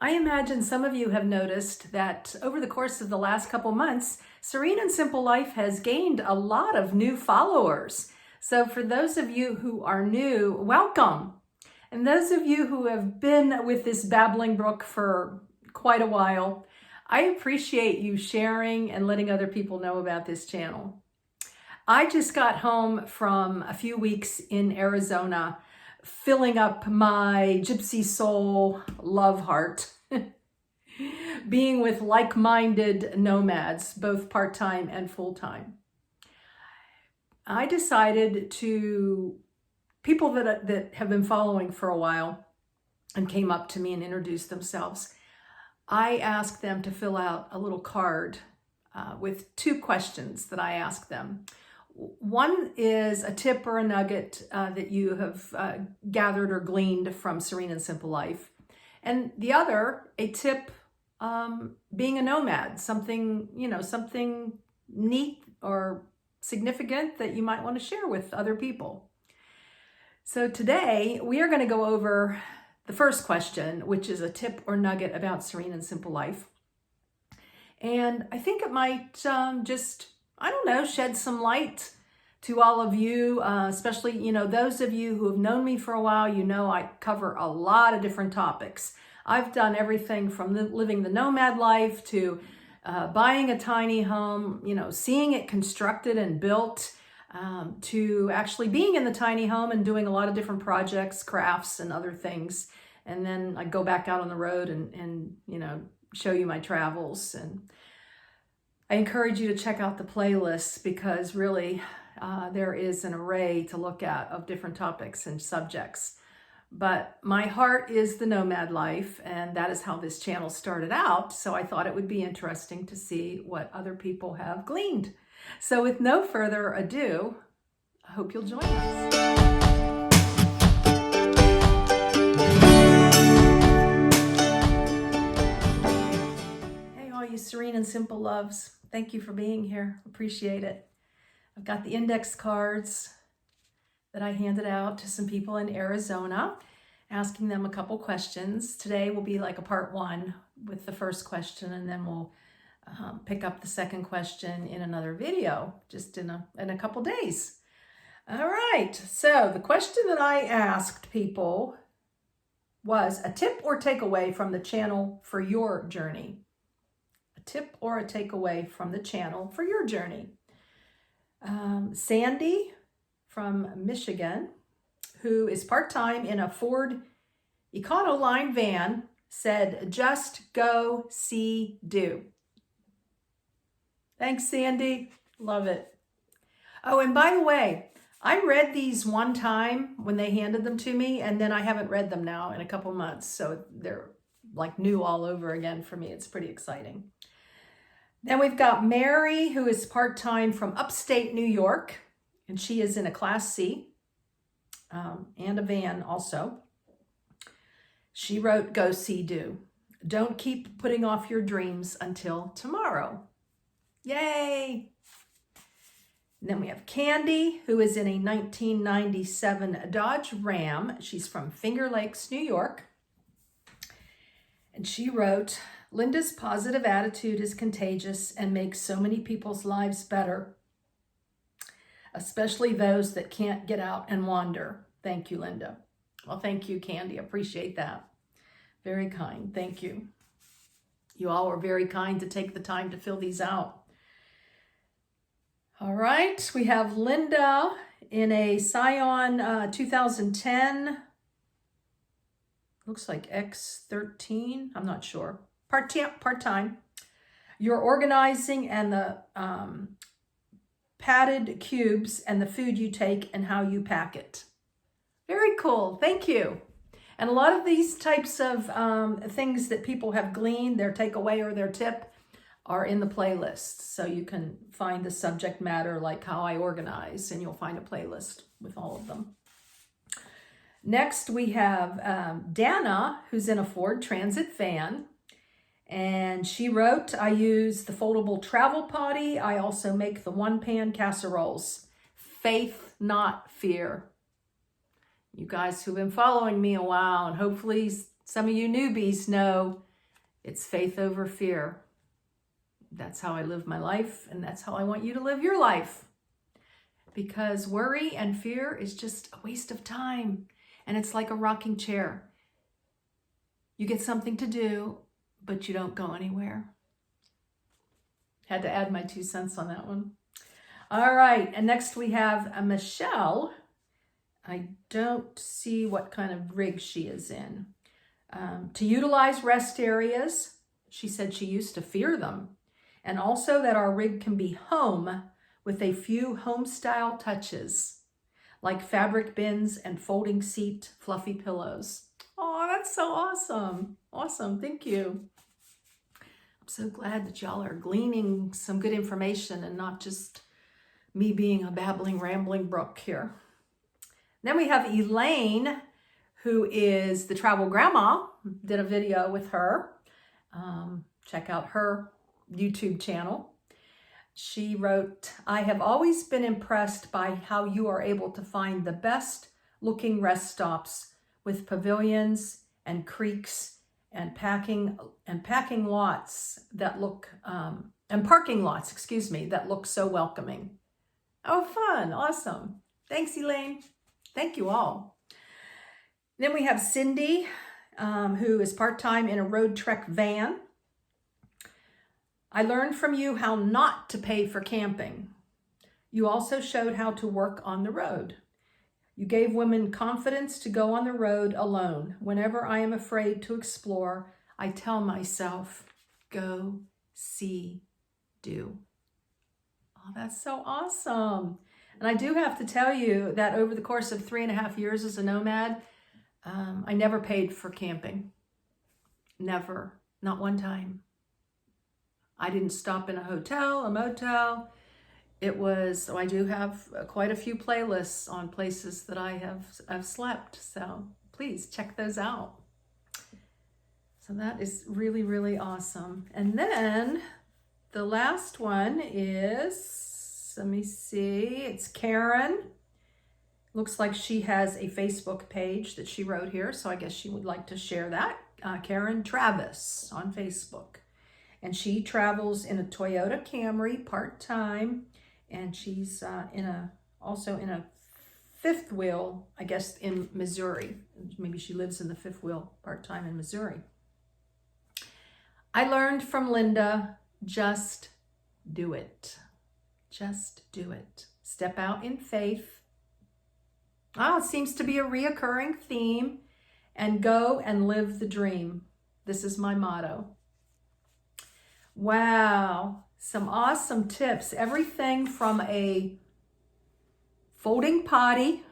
I imagine some of you have noticed that over the course of the last couple months, Serene and Simple Life has gained a lot of new followers. So for those of you who are new, welcome. And those of you who have been with this babbling brook for quite a while, I appreciate you sharing and letting other people know about this channel. I just got home from a few weeks in Arizona, filling up my gypsy soul love heart, being with like-minded nomads, both part-time and full-time. I decided people that have been following for a while and came up to me and introduced themselves, I asked them to fill out a little card with two questions that I asked them. One is a tip or a nugget that you have gathered or gleaned from Serene and Simple Life. And the other, a tip being a nomad, something neat or significant that you might want to share with other people. So today we are going to go over the first question, which is a tip or nugget about Serene and Simple Life. And I think it might shed some light to all of you, especially, those of you who have known me for a while. I cover a lot of different topics. I've done everything from living the nomad life to buying a tiny home, seeing it constructed and built, to actually being in the tiny home and doing a lot of different projects, crafts and other things. And then I go back out on the road and show you my travels. And I encourage you to check out the playlists because really there is an array to look at of different topics and subjects. But my heart is the nomad life, and that is how this channel started out. So I thought it would be interesting to see what other people have gleaned. So with no further ado, I hope you'll join us. Hey, all you Serene and Simple loves. Thank you for being here. Appreciate it. I've got the index cards that I handed out to some people in Arizona, asking them a couple questions. Today will be like a part one with the first question, and then we'll pick up the second question in another video, just in a couple days. All right, so the question that I asked people was a tip or takeaway from the channel for your journey. A tip or a takeaway from the channel for your journey. Sandy from Michigan, who is part-time in a Ford Econoline van, said, just go, see, do. Thanks, Sandy. Love it. Oh, and by the way, I read these one time when they handed them to me, and then I haven't read them now in a couple months. So they're like new all over again for me. It's pretty exciting. Then we've got Mary, who is part-time from upstate New York, and she is in a Class C and a van also. She wrote, go, see, do. Don't keep putting off your dreams until tomorrow. Yay! And then we have Candy, who is in a 1997 Dodge Ram. She's from Finger Lakes, New York. And she wrote, Linda's positive attitude is contagious and makes so many people's lives better, especially those that can't get out and wander. Thank you, Linda. Well, thank you, Candy. Appreciate that. Very kind. Thank you. You all were very kind to take the time to fill these out. All right. We have Linda in a Scion 2010. Looks like X13. I'm not sure. Part-time. You're organizing and the padded cubes and the food you take and how you pack it. Very cool. Thank you. And a lot of these types of things that people have gleaned, their takeaway or their tip, are in the playlist. So you can find the subject matter like how I organize, and you'll find a playlist with all of them. Next, we have Dana, who's in a Ford Transit van. And she wrote, I use the foldable travel potty. I also make the one-pan casseroles. Faith, not fear. You guys who've been following me a while, and hopefully some of you newbies know It's faith over fear. That's how I live my life, and that's how I want you to live your life. Because worry and fear is just a waste of time. And it's like a rocking chair. You get something to do, but you don't go anywhere. Had to add my 2 cents on that one. All right, and next we have a Michelle. I don't see what kind of rig she is in. To utilize rest areas, she said she used to fear them. And also that our rig can be home with a few home-style touches, like fabric bins and folding seat fluffy pillows. Oh, that's so awesome. Awesome, thank you. I'm so glad that y'all are gleaning some good information and not just me being a babbling, rambling brook here. Then we have Elaine, who is the travel grandma. Did a video with her. Check out her YouTube channel. She wrote, I have always been impressed by how you are able to find the best looking rest stops with pavilions and creeks and parking lots that look, and parking lots, that look so welcoming. Oh, fun. Awesome. Thanks, Elaine. Thank you all. Then we have Cindy, who is part-time in a road trek van. I learned from you how not to pay for camping. You also showed how to work on the road. You gave women confidence to go on the road alone. Whenever I am afraid to explore, I tell myself, go, see, do. Oh, that's so awesome. And I do have to tell you that over the course of 3.5 years as a nomad, I never paid for camping. Never. Not one time. I didn't stop in a hotel, a motel. I do have quite a few playlists on places that I've slept. So please check those out. So that is really, really awesome. And then the last one is, let me see, it's Karen. Looks like she has a Facebook page that she wrote here. So I guess she would like to share that. Karen Travis on Facebook. And she travels in a Toyota Camry part-time, and she's also in a fifth wheel, I guess, in Missouri. Maybe she lives in the fifth wheel part-time in Missouri. I learned from Linda, just do it. Just do it. Step out in faith. It seems to be a reoccurring theme. And go and live the dream. This is my motto. Wow, some awesome tips. Everything from a folding potty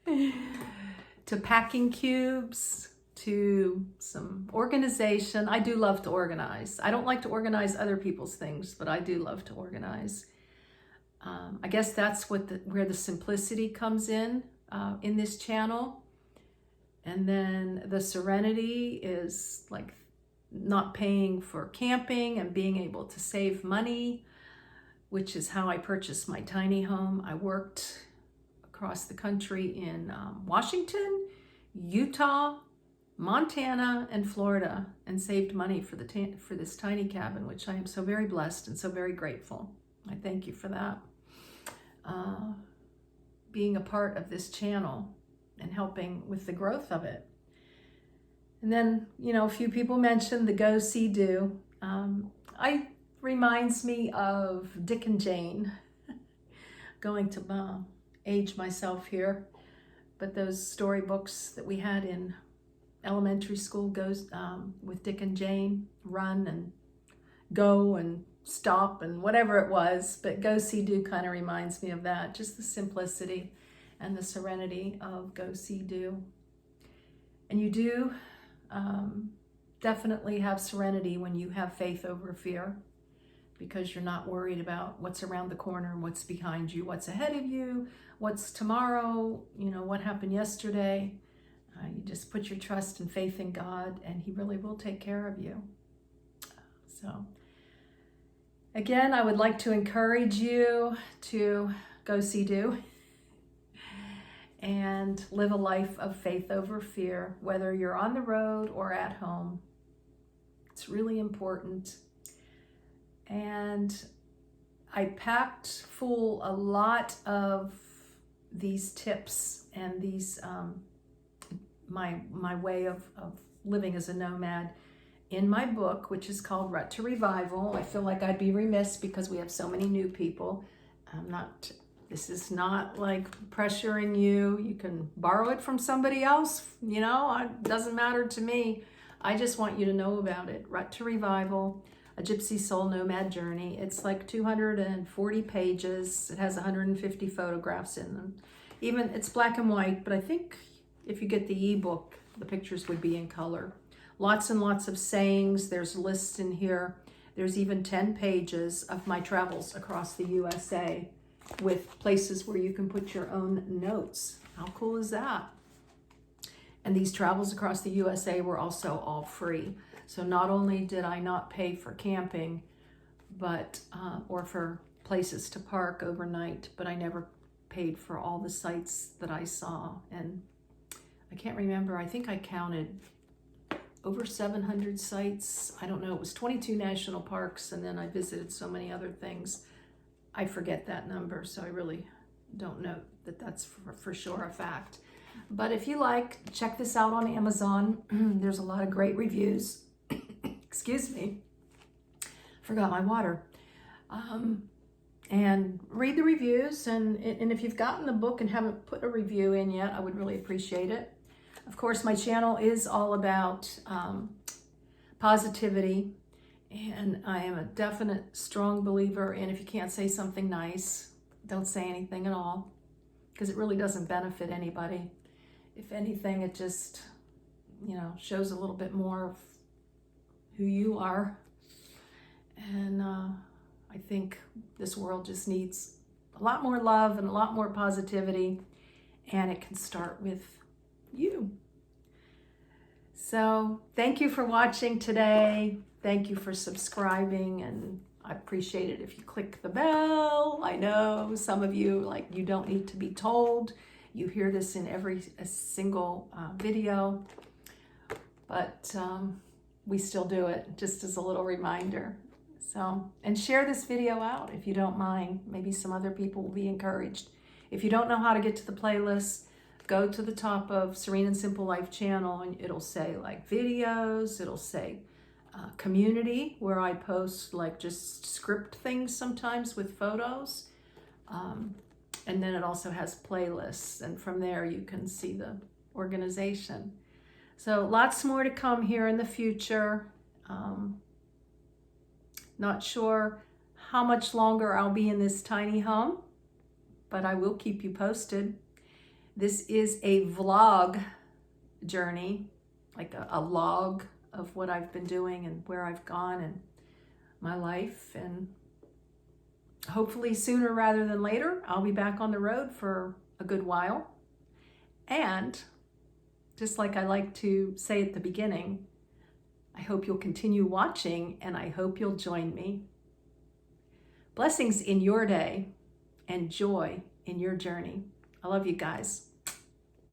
to packing cubes to some organization. I do love to organize. I don't like to organize other people's things, but I do love to organize. I guess that's where the simplicity comes in this channel. And then the serenity is like not paying for camping and being able to save money, which is how I purchased my tiny home. I worked across the country in Washington, Utah, Montana, and Florida, and saved money for this tiny cabin, which I am so very blessed and so very grateful. I thank you for that. Being a part of this channel and helping with the growth of it. And then, a few people mentioned the go, see, do. I reminds me of Dick and Jane. Going to age myself here, but those storybooks that we had in elementary school goes with Dick and Jane, run and go and stop and whatever it was. But go, see, do kind of reminds me of that. Just the simplicity and the serenity of go, see, do. And you do definitely have serenity when you have faith over fear, because you're not worried about what's around the corner, what's behind you, what's ahead of you, what's tomorrow, what happened yesterday. You just put your trust and faith in God, and He really will take care of you. So again, I would like to encourage you to go, see, do, and live a life of faith over fear, whether you're on the road or at home. It's really important. And I packed full a lot of these tips and these my way of living as a nomad in my book, which is called Rut to Revival. I feel like I'd be remiss because we have so many new people. This is not like pressuring you. You can borrow it from somebody else, you know, it doesn't matter to me. I just want you to know about it. Rut to Revival, a Gypsy Soul Nomad Journey. It's like 240 pages. It has 150 photographs in them. Even it's black and white, but I think if you get the ebook, the pictures would be in color. Lots and lots of sayings. There's lists in here. There's even 10 pages of my travels across the USA with places where you can put your own notes. How cool is that? And these travels across the USA were also all free. So not only did I not pay for camping, but or for places to park overnight, but I never paid for all the sites that I saw. And I can't remember, I think I counted over 700 sites. I don't know, it was 22 national parks, and then I visited so many other things. I forget that number, so I really don't know that that's for sure a fact. But if you like, check this out on Amazon. There's a lot of great reviews. Excuse me, forgot my water. And read the reviews, and if you've gotten the book and haven't put a review in yet, I would really appreciate it. Of course, my channel is all about positivity, and I am a definite strong believer in if you can't say something nice, don't say anything at all, because it really doesn't benefit anybody. If anything, it just, you know, shows a little bit more of who you are. And I think this world just needs a lot more love and a lot more positivity, and it can start with you. So thank you for watching today. Thank you for subscribing, and I appreciate it if you click the bell. I know some of you, like, you don't need to be told. You hear this in every single video, but we still do it just as a little reminder. So, and share this video out if you don't mind. Maybe some other people will be encouraged. If you don't know how to get to the playlist, go to the top of Serene and Simple Life channel, and it'll say like videos, it'll say community, where I post like just script things sometimes with photos. And then it also has playlists, and from there you can see the organization. So lots more to come here in the future. Not sure how much longer I'll be in this tiny home, but I will keep you posted. This is a vlog journey, like a log of what I've been doing and where I've gone and my life. And hopefully sooner rather than later, I'll be back on the road for a good while. And just like I like to say at the beginning, I hope you'll continue watching, and I hope you'll join me. Blessings in your day and joy in your journey. I love you guys.